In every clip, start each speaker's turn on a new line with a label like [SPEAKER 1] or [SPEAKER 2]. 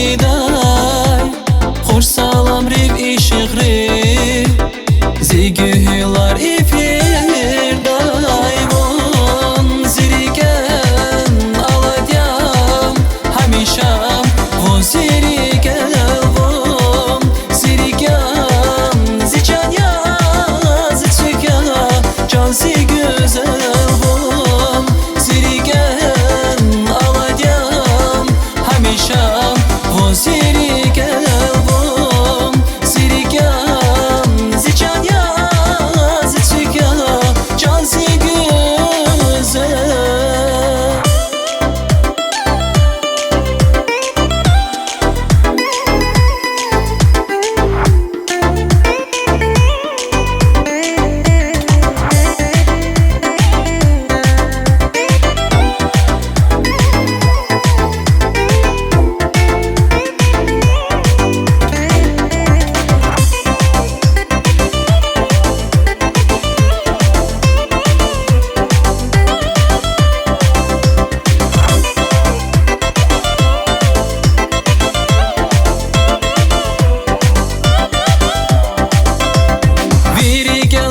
[SPEAKER 1] دای خوش سلام ریو ایشق ریو زیگوهیلار ایفیر دای وان زیریگن آلادیم همیشم وان زیریگن وان زیریگن زیچان یا زیچگن can si güzel vum zirigen aladiyam hamisha vum zirigen vum zirigen zican ya ziçigen can si güzel.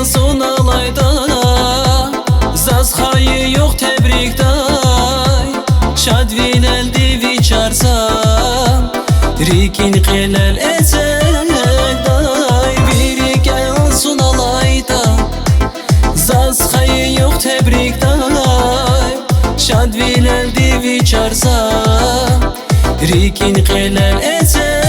[SPEAKER 1] Son alayda zaz xayı yox təbrikday şad vinel divi çarsam rikin qelal ecəday biri gəl son alayda zaz xayı yox təbrikday şad vinel divi çarsam rikin qelal ecəday